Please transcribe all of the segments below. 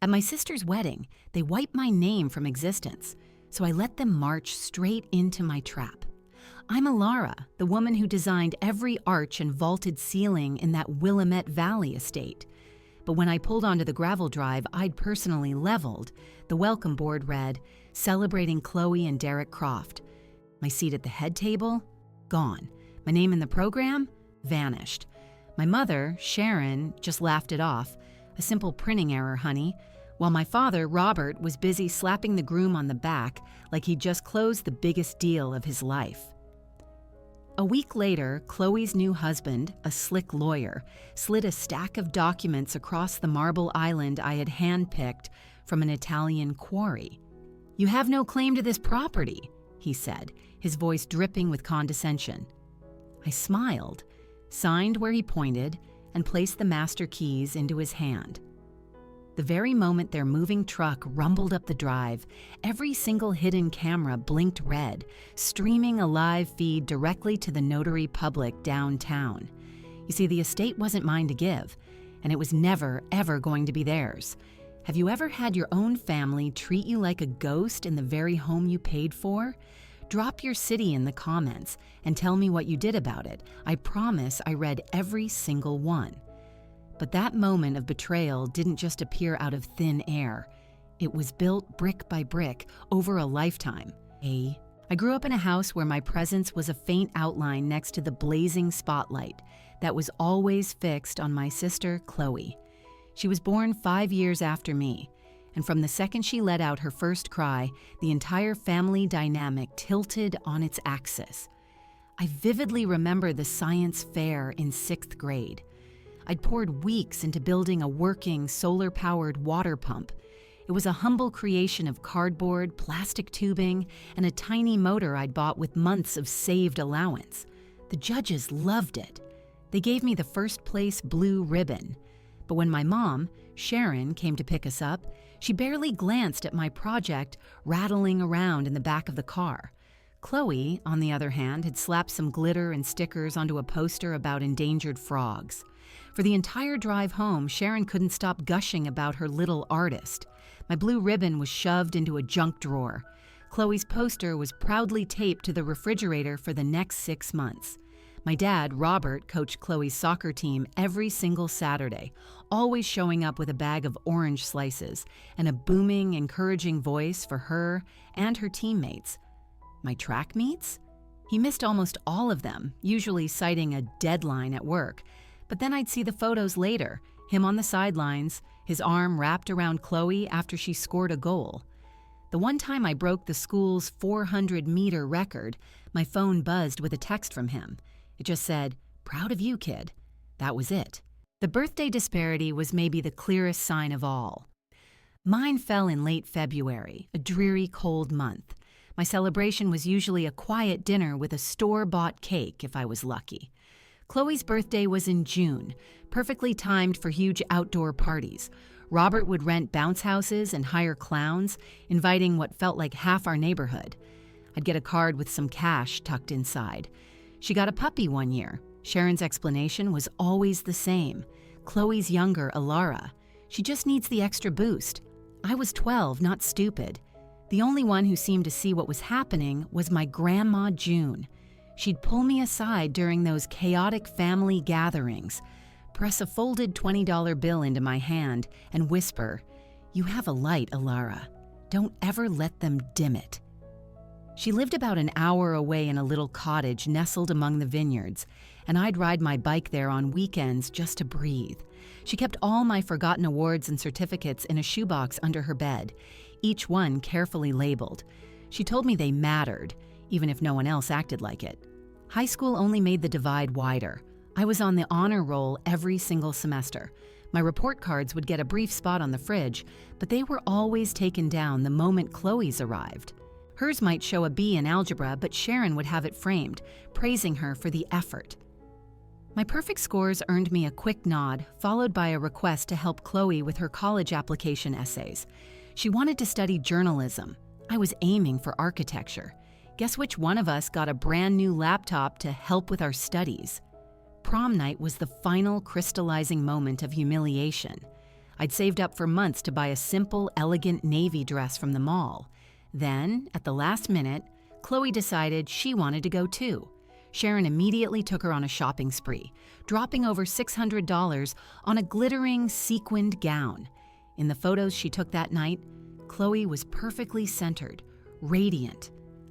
At my sister's wedding, they wiped my name from existence, so I let them march straight into my trap. I'm Alara, the woman who designed every arch and vaulted ceiling in that Willamette Valley estate. But when I pulled onto the gravel drive I'd personally leveled, the welcome board read, "Celebrating Chloe and Derek Croft." My seat at the head table? Gone. My name in the program? Vanished. My mother, Sharon, just laughed it off. "A simple printing error, honey," while my father, Robert, was busy slapping the groom on the back like he'd just closed the biggest deal of his life. A week later, Chloe's new husband, a slick lawyer, slid a stack of documents across the marble island I had handpicked from an Italian quarry. "You have no claim to this property," he said, his voice dripping with condescension. I smiled, signed where he pointed, and placed the master keys into his hand. The very moment their moving truck rumbled up the drive, every single hidden camera blinked red, streaming a live feed directly to the notary public downtown. You see, the estate wasn't mine to give, and it was never, ever going to be theirs. Have you ever had your own family treat you like a ghost in the very home you paid for? Drop your city in the comments and tell me what you did about it. I promise I read every single one. But that moment of betrayal didn't just appear out of thin air. It was built brick by brick over a lifetime. I grew up in a house where my presence was a faint outline next to the blazing spotlight that was always fixed on my sister, Chloe. She was born 5 years after me, and from the second she let out her first cry, the entire family dynamic tilted on its axis. I vividly remember the science fair in 6th grade. I'd poured weeks into building a working, solar-powered water pump. It was a humble creation of cardboard, plastic tubing, and a tiny motor I'd bought with months of saved allowance. The judges loved it. They gave me the first place blue ribbon. But when my mom, Sharon, came to pick us up, she barely glanced at my project rattling around in the back of the car. Chloe, on the other hand, had slapped some glitter and stickers onto a poster about endangered frogs. For the entire drive home, Sharon couldn't stop gushing about her little artist. My blue ribbon was shoved into a junk drawer. Chloe's poster was proudly taped to the refrigerator for the next 6 months. My dad, Robert, coached Chloe's soccer team every single Saturday, always showing up with a bag of orange slices and a booming, encouraging voice for her and her teammates. My track meets? He missed almost all of them, usually citing a deadline at work. But then I'd see the photos later, him on the sidelines, his arm wrapped around Chloe after she scored a goal. The one time I broke the school's 400-meter record, my phone buzzed with a text from him. It just said, "Proud of you, kid." That was it. The birthday disparity was maybe the clearest sign of all. Mine fell in late February, a dreary, cold month. My celebration was usually a quiet dinner with a store-bought cake if I was lucky. Chloe's birthday was in June, perfectly timed for huge outdoor parties. Robert would rent bounce houses and hire clowns, inviting what felt like half our neighborhood. I'd get a card with some cash tucked inside. She got a puppy one year. Sharon's explanation was always the same. Chloe's younger, Alara. She just needs the extra boost. I was 12, not stupid. The only one who seemed to see what was happening was my grandma, June. She'd pull me aside during those chaotic family gatherings, press a folded $20 bill into my hand, and whisper, "You have a light, Alara. Don't ever let them dim it." She lived about an hour away in a little cottage nestled among the vineyards, and I'd ride my bike there on weekends just to breathe. She kept all my forgotten awards and certificates in a shoebox under her bed, each one carefully labeled. She told me they mattered, even if no one else acted like it. High school only made the divide wider. I was on the honor roll every single semester. My report cards would get a brief spot on the fridge, but they were always taken down the moment Chloe's arrived. Hers might show a B in algebra, but Sharon would have it framed, praising her for the effort. My perfect scores earned me a quick nod, followed by a request to help Chloe with her college application essays. She wanted to study journalism. I was aiming for architecture. Guess which one of us got a brand new laptop to help with our studies? Prom night was the final crystallizing moment of humiliation. I'd saved up for months to buy a simple, elegant navy dress from the mall. Then, at the last minute, Chloe decided she wanted to go too. Sharon immediately took her on a shopping spree, dropping over $600 on a glittering, sequined gown. In the photos she took that night, Chloe was perfectly centered, radiant.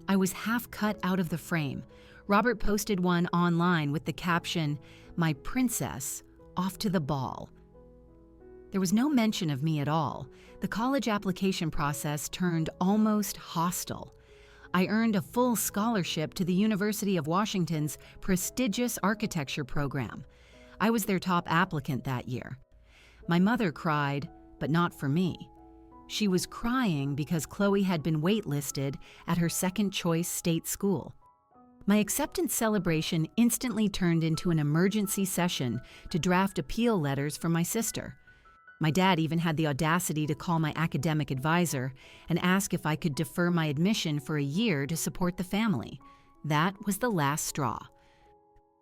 I was half cut out of the frame. Robert posted one online with the caption, "My princess, off to the ball." There was no mention of me at all. The college application process turned almost hostile. I earned a full scholarship to the University of Washington's prestigious architecture program. I was their top applicant that year. My mother cried, but not for me. She was crying because Chloe had been waitlisted at her second-choice state school. My acceptance celebration instantly turned into an emergency session to draft appeal letters for my sister. My dad even had the audacity to call my academic advisor and ask if I could defer my admission for a year to support the family. That was the last straw.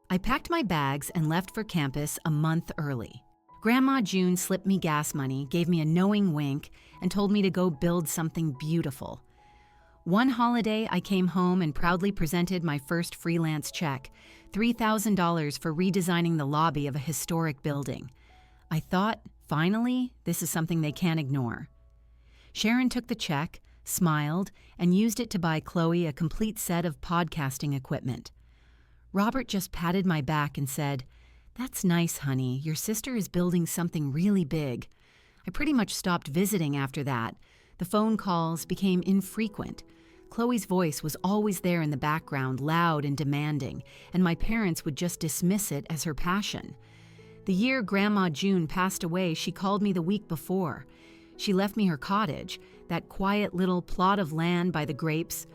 I packed my bags and left for campus a month early. Grandma June slipped me gas money, gave me a knowing wink, and told me to go build something beautiful. One holiday, I came home and proudly presented my first freelance check, $3,000 for redesigning the lobby of a historic building. I thought, finally, this is something they can't ignore. Sharon took the check, smiled, and used it to buy Chloe a complete set of podcasting equipment. Robert just patted my back and said, "That's nice, honey. Your sister is building something really big." I pretty much stopped visiting after that. The phone calls became infrequent. Chloe's voice was always there in the background, loud and demanding, and my parents would just dismiss it as her passion. The year Grandma June passed away, she called me the week before. She left me her cottage, that quiet little plot of land by the grapes.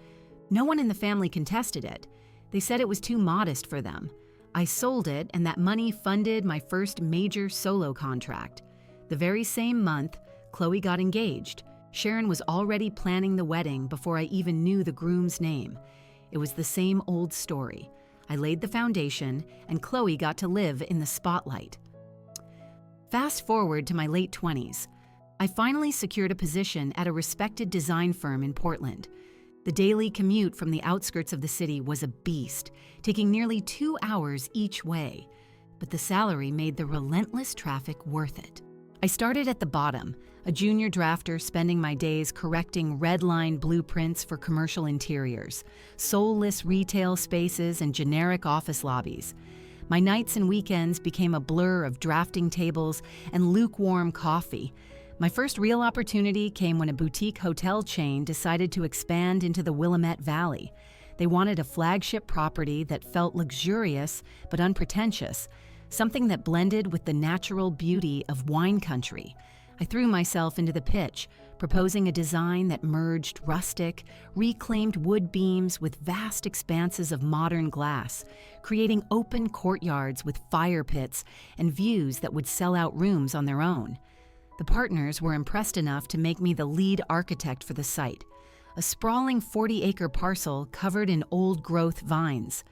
No one in the family contested it. They said it was too modest for them. I sold it, and that money funded my first major solo contract. The very same month, Chloe got engaged. Sharon was already planning the wedding before I even knew the groom's name. It was the same old story. I laid the foundation, and Chloe got to live in the spotlight. Fast forward to my late 20s. I finally secured a position at a respected design firm in Portland. The daily commute from the outskirts of the city was a beast, taking nearly 2 hours each way. But the salary made the relentless traffic worth it. I started at the bottom, a junior drafter spending my days correcting red-line blueprints for commercial interiors, soulless retail spaces, and generic office lobbies. My nights and weekends became a blur of drafting tables and lukewarm coffee. My first real opportunity came when a boutique hotel chain decided to expand into the Willamette Valley. They wanted a flagship property that felt luxurious but unpretentious, something that blended with the natural beauty of wine country. I threw myself into the pitch, proposing a design that merged rustic, reclaimed wood beams with vast expanses of modern glass, creating open courtyards with fire pits and views that would sell out rooms on their own. The partners were impressed enough to make me the lead architect for the site, a sprawling 40-acre parcel covered in old-growth vines.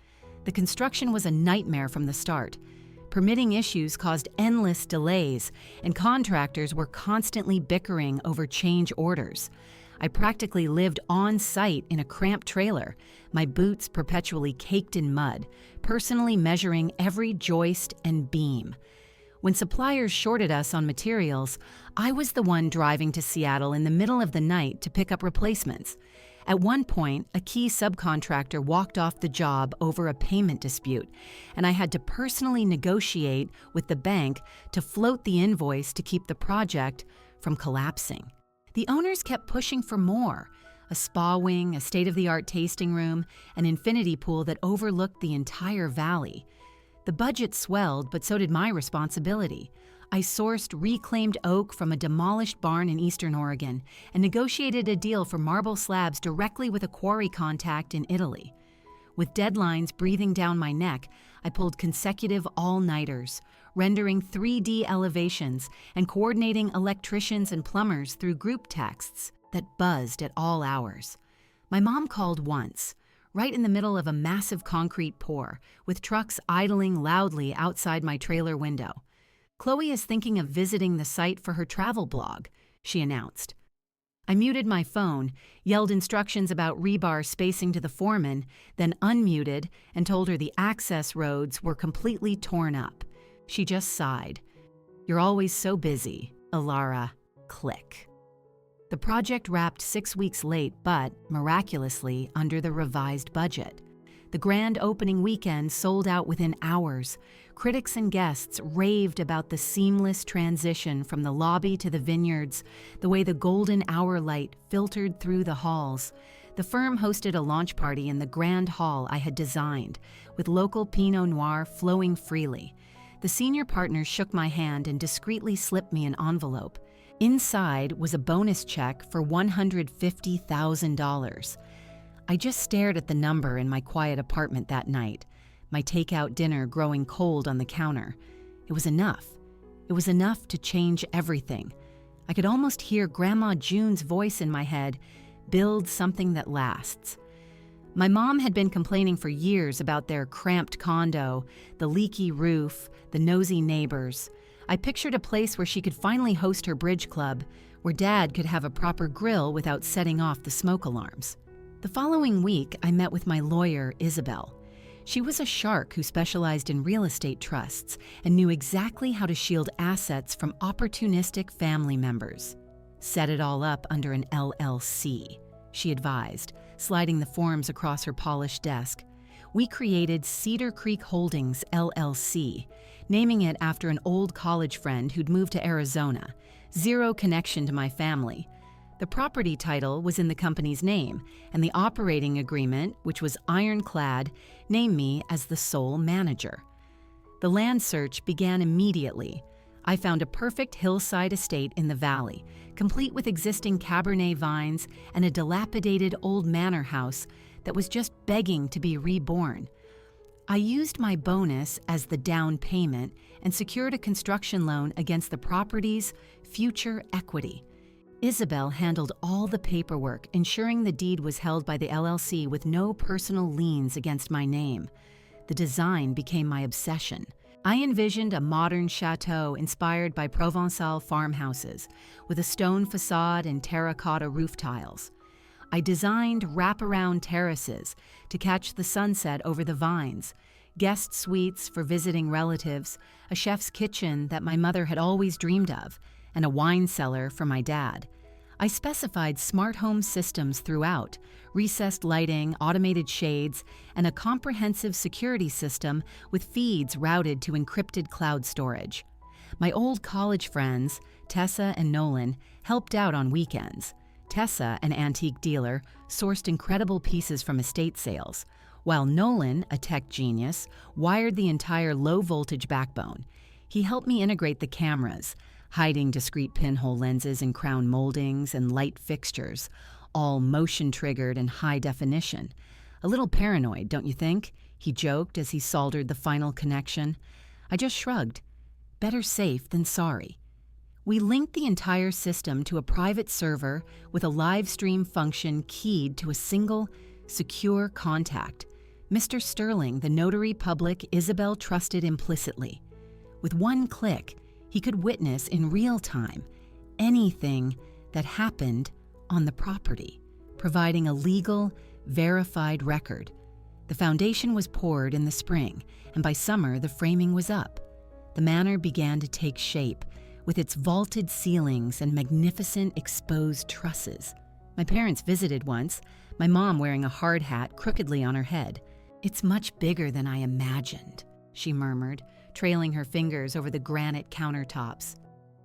The construction was a nightmare from the start. Permitting issues caused endless delays, and contractors were constantly bickering over change orders. I practically lived on site in a cramped trailer, my boots perpetually caked in mud, personally measuring every joist and beam. When suppliers shorted us on materials, I was the one driving to Seattle in the middle of the night to pick up replacements. At one point, a key subcontractor walked off the job over a payment dispute, and I had to personally negotiate with the bank to float the invoice to keep the project from collapsing. The owners kept pushing for more: a spa wing, a state-of-the-art tasting room, an infinity pool that overlooked the entire valley. The budget swelled, but so did my responsibility. I sourced reclaimed oak from a demolished barn in eastern Oregon and negotiated a deal for marble slabs directly with a quarry contact in Italy. With deadlines breathing down my neck, I pulled consecutive all-nighters, rendering 3D elevations and coordinating electricians and plumbers through group texts that buzzed at all hours. My mom called once, right in the middle of a massive concrete pour, with trucks idling loudly outside my trailer window. Chloe is thinking of visiting the site for her travel blog, she announced. I muted my phone, yelled instructions about rebar spacing to the foreman, then unmuted and told her the access roads were completely torn up. She just sighed. You're always so busy, Alara. Click. The project wrapped 6 weeks late, but, miraculously, under the revised budget. The grand opening weekend sold out within hours. Critics and guests raved about the seamless transition from the lobby to the vineyards, the way the golden hour light filtered through the halls. The firm hosted a launch party in the grand hall I had designed, with local Pinot Noir flowing freely. The senior partner shook my hand and discreetly slipped me an envelope. Inside was a bonus check for $150,000. I just stared at the number in my quiet apartment that night, my takeout dinner growing cold on the counter. It was enough. It was enough to change everything. I could almost hear Grandma June's voice in my head, build something that lasts. My mom had been complaining for years about their cramped condo, the leaky roof, the nosy neighbors. I pictured a place where she could finally host her bridge club, where Dad could have a proper grill without setting off the smoke alarms. The following week, I met with my lawyer, Isabel. She was a shark who specialized in real estate trusts and knew exactly how to shield assets from opportunistic family members. Set it all up under an LLC, she advised, sliding the forms across her polished desk. We created Cedar Creek Holdings, LLC, naming it after an old college friend who'd moved to Arizona. Zero connection to my family. The property title was in the company's name, and the operating agreement, which was ironclad, named me as the sole manager. The land search began immediately. I found a perfect hillside estate in the valley, complete with existing Cabernet vines and a dilapidated old manor house that was just begging to be reborn. I used my bonus as the down payment and secured a construction loan against the property's future equity. Isabel handled all the paperwork, ensuring the deed was held by the LLC with no personal liens against my name. The design became my obsession. I envisioned a modern chateau inspired by Provençal farmhouses, with a stone facade and terracotta roof tiles. I designed wraparound terraces to catch the sunset over the vines, guest suites for visiting relatives, a chef's kitchen that my mother had always dreamed of, and a wine cellar for my dad. I specified smart home systems throughout, recessed lighting, automated shades, and a comprehensive security system with feeds routed to encrypted cloud storage. My old college friends, Tessa and Nolan, helped out on weekends. Tessa, an antique dealer, sourced incredible pieces from estate sales, while Nolan, a tech genius, wired the entire low-voltage backbone. He helped me integrate the cameras, hiding discrete pinhole lenses in crown moldings and light fixtures, all motion-triggered and high definition. A little paranoid, don't you think? He joked as he soldered the final connection. I just shrugged. Better safe than sorry. We linked the entire system to a private server with a live stream function keyed to a single, secure contact. Mr. Sterling, the notary public Isabel trusted implicitly. With one click, he could witness in real time anything that happened on the property, providing a legal, verified record. The foundation was poured in the spring, and by summer the framing was up. The manor began to take shape, with its vaulted ceilings and magnificent exposed trusses. My parents visited once, my mom wearing a hard hat crookedly on her head. "It's much bigger than I imagined," she murmured, trailing her fingers over the granite countertops.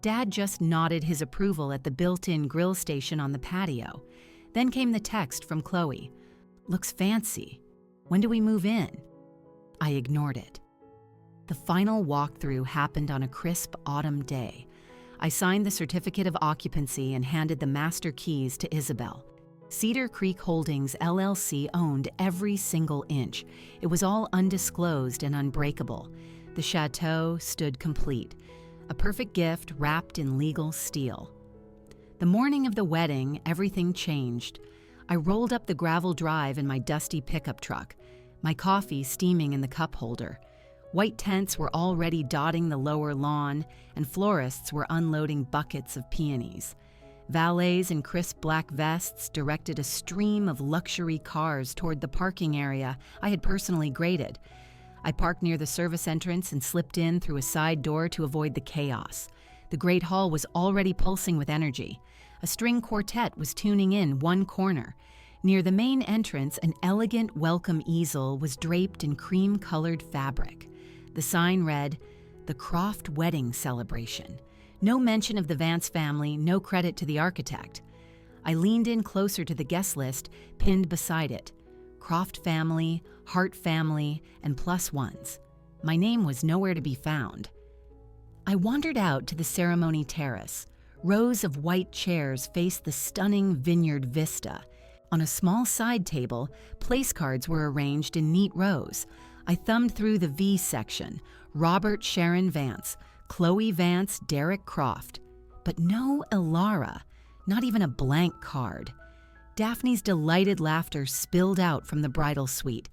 Dad just nodded his approval at the built-in grill station on the patio. Then came the text from Chloe. "Looks fancy. When do we move in?" I ignored it. The final walkthrough happened on a crisp autumn day. I signed the certificate of occupancy and handed the master keys to Isabel. Cedar Creek Holdings, LLC owned every single inch. It was all undisclosed and unbreakable. The chateau stood complete, a perfect gift wrapped in legal steel. The morning of the wedding, everything changed. I rolled up the gravel drive in my dusty pickup truck, my coffee steaming in the cup holder. White tents were already dotting the lower lawn, and florists were unloading buckets of peonies. Valets in crisp black vests directed a stream of luxury cars toward the parking area I had personally graded. I parked near the service entrance and slipped in through a side door to avoid the chaos. The Great Hall was already pulsing with energy. A string quartet was tuning in one corner. Near the main entrance, an elegant welcome easel was draped in cream-colored fabric. The sign read, "The Croft Wedding Celebration." No mention of the Vance family, no credit to the architect. I leaned in closer to the guest list, pinned beside it. Croft family, Hart family, and plus ones. My name was nowhere to be found. I wandered out to the ceremony terrace. Rows of white chairs faced the stunning vineyard vista. On a small side table, place cards were arranged in neat rows. I thumbed through the V section: Robert Sharon Vance, Chloe Vance, Derek Croft. But no Elara, not even a blank card. Daphne's delighted laughter spilled out from the bridal suite.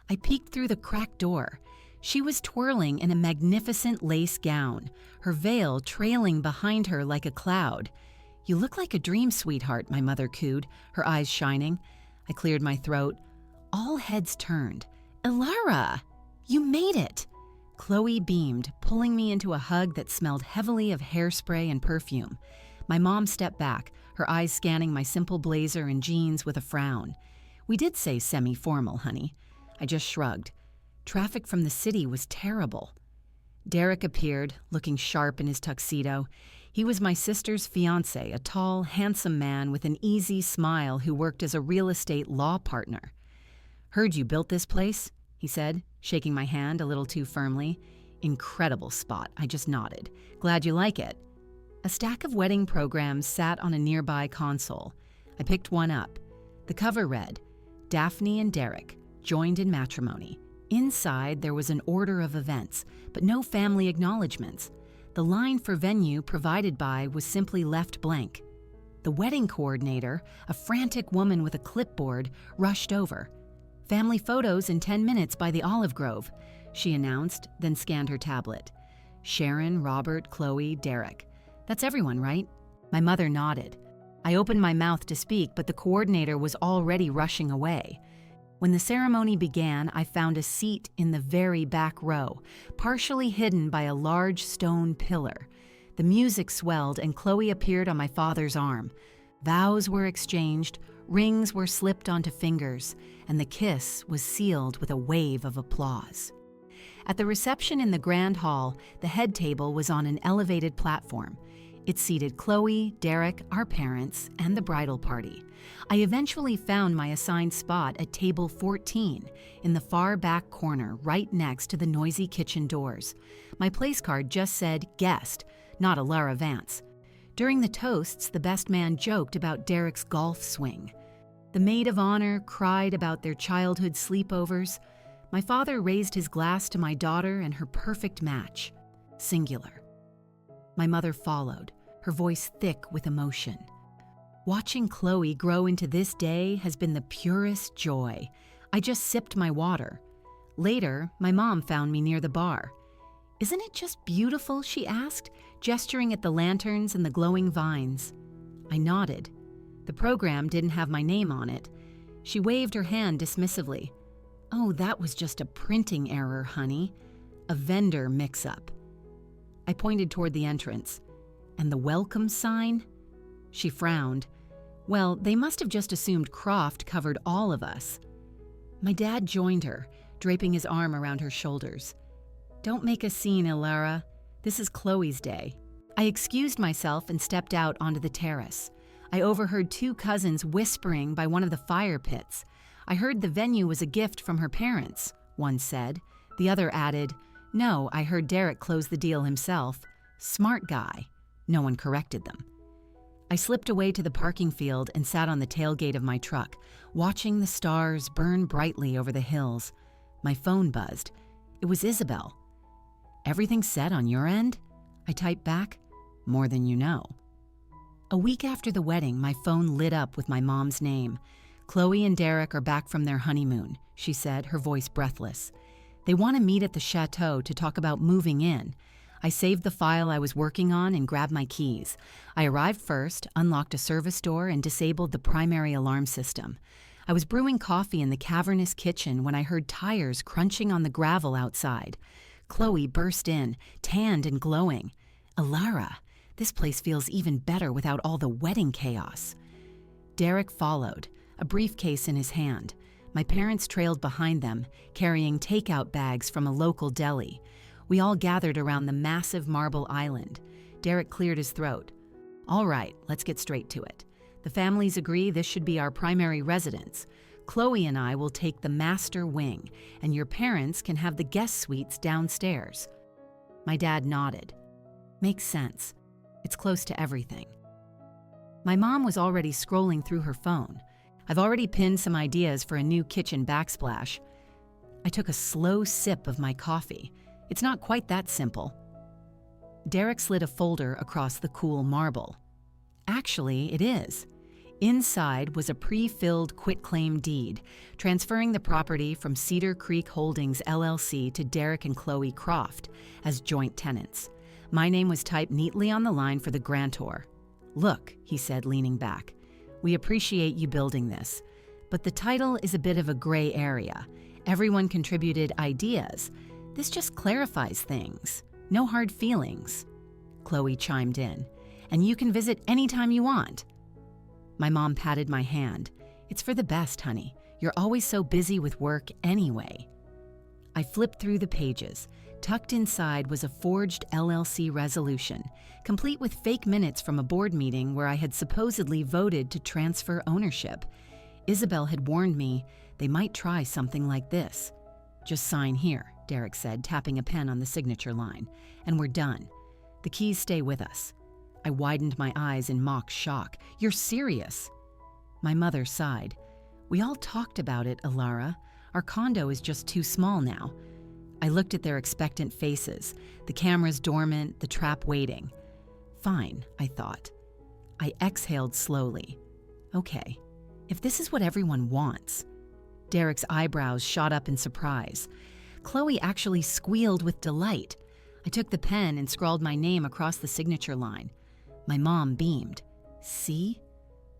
I peeked through the cracked door. She was twirling in a magnificent lace gown, her veil trailing behind her like a cloud. "You look like a dream, sweetheart," my mother cooed, her eyes shining. I cleared my throat. All heads turned. "Elara, you made it!" Chloe beamed, pulling me into a hug that smelled heavily of hairspray and perfume. My mom stepped back, her eyes scanning my simple blazer and jeans with a frown. "We did say semi-formal, honey." I just shrugged. Traffic from the city was terrible. Derek appeared, looking sharp in his tuxedo. He was my sister's fiancé, a tall, handsome man with an easy smile who worked as a real estate law partner. "Heard you built this place," he said, shaking my hand a little too firmly. "Incredible spot," I just nodded. "Glad you like it." A stack of wedding programs sat on a nearby console. I picked one up. The cover read, "Daphne and Derek, joined in matrimony." Inside, there was an order of events, but no family acknowledgments. The line for venue provided by was simply left blank. The wedding coordinator, a frantic woman with a clipboard, rushed over. "Family photos in 10 minutes by the Olive Grove," she announced, then scanned her tablet. "Sharon, Robert, Chloe, Derek. That's everyone, right?" My mother nodded. I opened my mouth to speak, but the coordinator was already rushing away. When the ceremony began, I found a seat in the very back row, partially hidden by a large stone pillar. The music swelled and Chloe appeared on my father's arm. Vows were exchanged, rings were slipped onto fingers, and the kiss was sealed with a wave of applause. At the reception in the grand hall, the head table was on an elevated platform. It seated Chloe, Derek, our parents, and the bridal party. I eventually found my assigned spot at table 14, in the far back corner, right next to the noisy kitchen doors. My place card just said guest, not Elara Vance. During the toasts, the best man joked about Derek's golf swing. The maid of honor cried about their childhood sleepovers. My father raised his glass to my daughter and her perfect match. Singular. My mother followed, her voice thick with emotion. "Watching Chloe grow into this day has been the purest joy." I just sipped my water. Later, my mom found me near the bar. "Isn't it just beautiful?" she asked, gesturing at the lanterns and the glowing vines. I nodded. The program didn't have my name on it. She waved her hand dismissively. "Oh, that was just a printing error, honey. A vendor mix-up." I pointed toward the entrance. "And the welcome sign?" She frowned. "Well, they must have just assumed Croft covered all of us." My dad joined her, draping his arm around her shoulders. "Don't make a scene, Elara. This is Chloe's day." I excused myself and stepped out onto the terrace. I overheard two cousins whispering by one of the fire pits. "I heard the venue was a gift from her parents," one said. The other added, "No, I heard Derek close the deal himself. Smart guy." No one corrected them. I slipped away to the parking field and sat on the tailgate of my truck, watching the stars burn brightly over the hills. My phone buzzed. It was Isabel. "Everything set on your end?" I typed back. "More than you know." A week after the wedding, my phone lit up with my mom's name. "Chloe and Derek are back from their honeymoon," she said, her voice breathless. They want to meet at the chateau to talk about moving in. I saved the file I was working on and grabbed my keys. I arrived first, unlocked a service door, and disabled the primary alarm system. I was brewing coffee in the cavernous kitchen when I heard tires crunching on the gravel outside. Chloe burst in, tanned and glowing. "Alara, this place feels even better without all the wedding chaos." Derek followed, a briefcase in his hand. My parents trailed behind them, carrying takeout bags from a local deli. We all gathered around the massive marble island. Derek cleared his throat. "All right, let's get straight to it. The families agree this should be our primary residence. Chloe and I will take the master wing, and your parents can have the guest suites downstairs." My dad nodded. "Makes sense. It's close to everything." My mom was already scrolling through her phone. "I've already pinned some ideas for a new kitchen backsplash." I took a slow sip of my coffee. It's not quite that simple. Derek slid a folder across the cool marble. "Actually, it is." Inside was a pre-filled quitclaim deed, transferring the property from Cedar Creek Holdings LLC to Derek and Chloe Croft as joint tenants. My name was typed neatly on the line for the grantor. "Look," he said, leaning back, "we appreciate you building this, but the title is a bit of a gray area. Everyone contributed ideas. This just clarifies things. No hard feelings." Chloe chimed in. "And you can visit anytime you want." My mom patted my hand. "It's for the best, honey. You're always so busy with work anyway." I flipped through the pages. Tucked inside was a forged LLC resolution, complete with fake minutes from a board meeting where I had supposedly voted to transfer ownership. Isabel had warned me they might try something like this. "Just sign here," Derek said, tapping a pen on the signature line. "And we're done. The keys stay with us." I widened my eyes in mock shock. "You're serious?" My mother sighed. "We all talked about it, Alara. Our condo is just too small now." I looked at their expectant faces, the cameras dormant, the trap waiting. Fine, I thought. I exhaled slowly. Okay, if this is what everyone wants. Derek's eyebrows shot up in surprise. Chloe actually squealed with delight. I took the pen and scrawled my name across the signature line. My mom beamed. "See?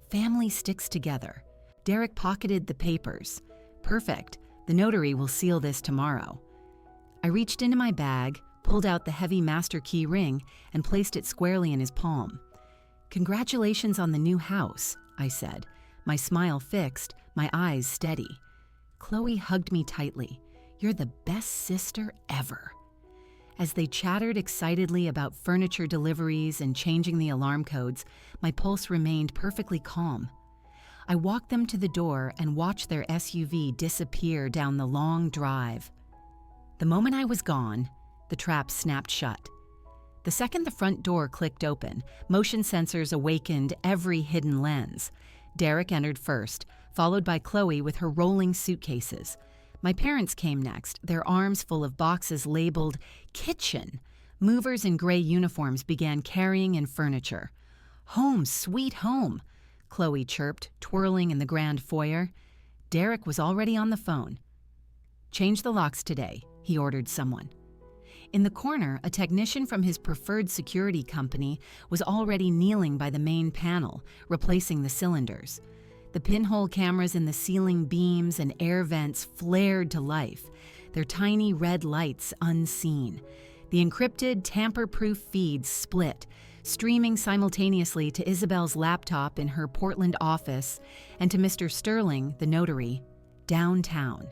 Family sticks together." Derek pocketed the papers. "Perfect. The notary will seal this tomorrow." I reached into my bag, pulled out the heavy master key ring, and placed it squarely in his palm. "Congratulations on the new house," I said, my smile fixed, my eyes steady. Chloe hugged me tightly. "You're the best sister ever." As they chattered excitedly about furniture deliveries and changing the alarm codes, my pulse remained perfectly calm. I walked them to the door and watched their SUV disappear down the long drive. The moment I was gone, the trap snapped shut. The second the front door clicked open, motion sensors awakened every hidden lens. Derek entered first, followed by Chloe with her rolling suitcases. My parents came next, their arms full of boxes labeled kitchen. Movers in gray uniforms began carrying in furniture. "Home, sweet home," Chloe chirped, twirling in the grand foyer. Derek was already on the phone. "Change the locks today," he ordered someone. In the corner, a technician from his preferred security company was already kneeling by the main panel, replacing the cylinders. The pinhole cameras in the ceiling beams and air vents flared to life, their tiny red lights unseen. The encrypted, tamper-proof feeds split, streaming simultaneously to Isabel's laptop in her Portland office and to Mr. Sterling, the notary, downtown.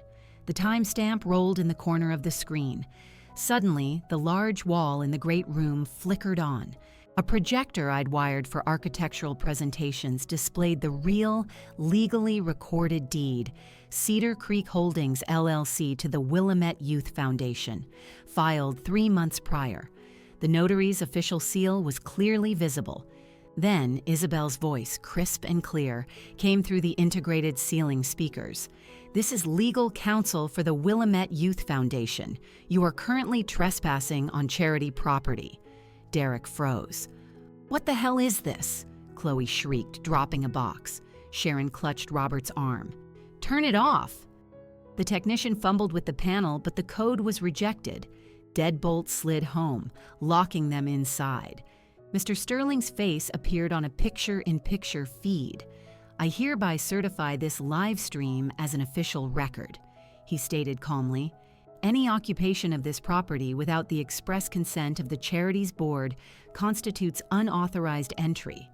The timestamp rolled in the corner of the screen. Suddenly, the large wall in the great room flickered on. A projector I'd wired for architectural presentations displayed the real, legally recorded deed, Cedar Creek Holdings LLC to the Willamette Youth Foundation, filed 3 months prior. The notary's official seal was clearly visible. Then Isabel's voice, crisp and clear, came through the integrated ceiling speakers. "This is legal counsel for the Willamette Youth Foundation. You are currently trespassing on charity property." Derek froze. "What the hell is this?" Chloe shrieked, dropping a box. Sharon clutched Robert's arm. "Turn it off." The technician fumbled with the panel, but the code was rejected. Deadbolts slid home, locking them inside. Mr. Sterling's face appeared on a picture-in-picture feed. "I hereby certify this live stream as an official record," he stated calmly. "Any occupation of this property without the express consent of the charity's board constitutes unauthorized entry."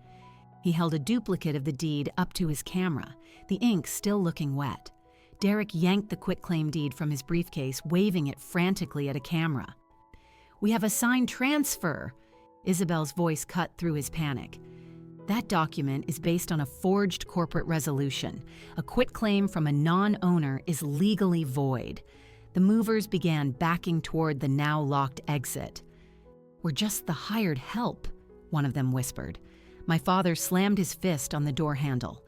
He held a duplicate of the deed up to his camera, the ink still looking wet. Derek yanked the quitclaim deed from his briefcase, waving it frantically at a camera. "We have a signed transfer," Isabel's voice cut through his panic. "That document is based on a forged corporate resolution. A quitclaim from a non-owner is legally void." The movers began backing toward the now locked exit. "We're just the hired help," one of them whispered. My father slammed his fist on the door handle.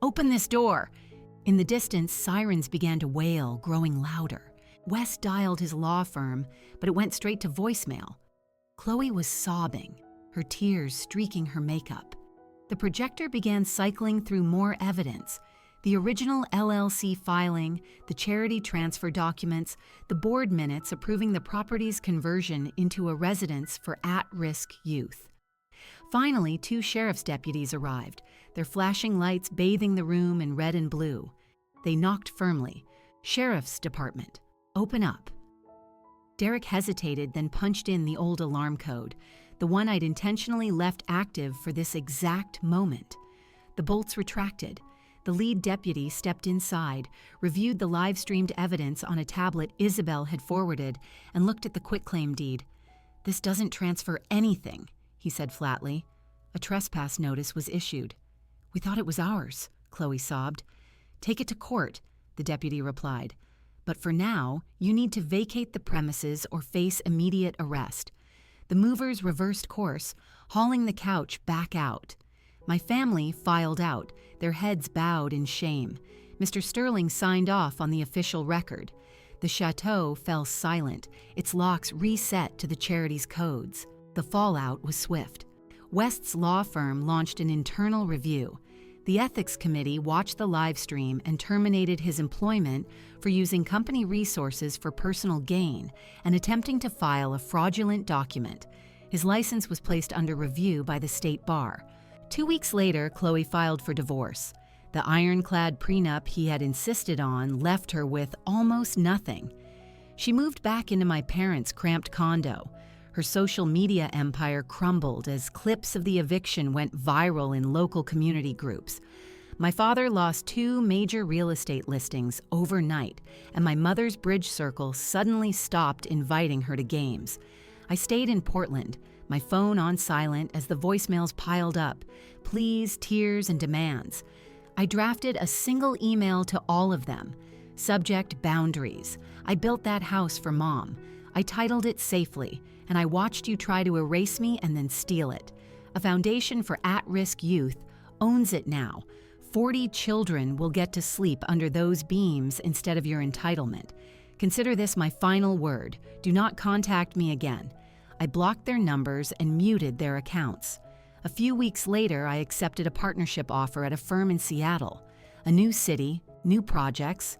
"Open this door!" In the distance, sirens began to wail, growing louder. Wes dialed his law firm, but it went straight to voicemail. Chloe was sobbing, her tears streaking her makeup. The projector began cycling through more evidence: the original LLC filing, the charity transfer documents, the board minutes approving the property's conversion into a residence for at-risk youth. Finally, 2 sheriff's deputies arrived, their flashing lights bathing the room in red and blue. They knocked firmly. "Sheriff's Department, open up." Derek hesitated, then punched in the old alarm code, the one I'd intentionally left active for this exact moment. The bolts retracted. The lead deputy stepped inside, reviewed the live-streamed evidence on a tablet Isabel had forwarded, and looked at the quitclaim deed. "This doesn't transfer anything," he said flatly. "A trespass notice was issued." "We thought it was ours," Chloe sobbed. "Take it to court," the deputy replied. "But for now, you need to vacate the premises or face immediate arrest." The movers reversed course, hauling the couch back out. My family filed out, their heads bowed in shame. Mr. Sterling signed off on the official record. The chateau fell silent, its locks reset to the charity's codes. The fallout was swift. West's law firm launched an internal review. The ethics committee watched the live stream and terminated his employment for using company resources for personal gain and attempting to file a fraudulent document. His license was placed under review by the state bar. 2 weeks later, Chloe filed for divorce. The ironclad prenup he had insisted on left her with almost nothing. She moved back into my parents' cramped condo. Her social media empire crumbled as clips of the eviction went viral in local community groups. My father lost 2 major real estate listings overnight, and my mother's bridge circle suddenly stopped inviting her to games. I stayed in Portland, my phone on silent as the voicemails piled up, pleas, tears, and demands. I drafted a single email to all of them. Subject: boundaries. I built that house for Mom. I titled it safely, and I watched you try to erase me and then steal it. A foundation for at-risk youth owns it now. 40 children will get to sleep under those beams instead of your entitlement. Consider this my final word. Do not contact me again. I blocked their numbers and muted their accounts. A few weeks later, I accepted a partnership offer at a firm in Seattle. A new city, new projects.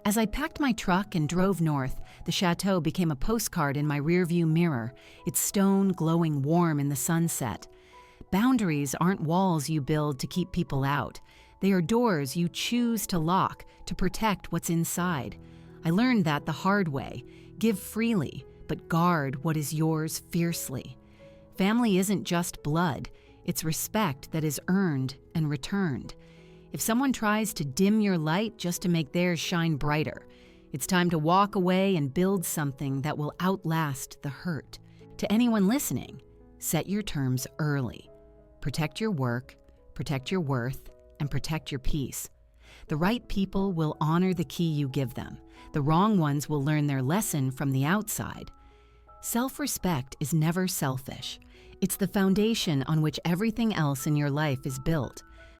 As I packed my truck and drove north, the chateau became a postcard in my rearview mirror, its stone glowing warm in the sunset. Boundaries aren't walls you build to keep people out. They are doors you choose to lock to protect what's inside. I learned that the hard way. Give freely, but guard what is yours fiercely. Family isn't just blood, it's respect that is earned and returned. If someone tries to dim your light just to make theirs shine brighter, it's time to walk away and build something that will outlast the hurt. To anyone listening, set your terms early. Protect your work, protect your worth, and protect your peace. The right people will honor the key you give them. The wrong ones will learn their lesson from the outside. Self-respect is never selfish. It's the foundation on which everything else in your life is built.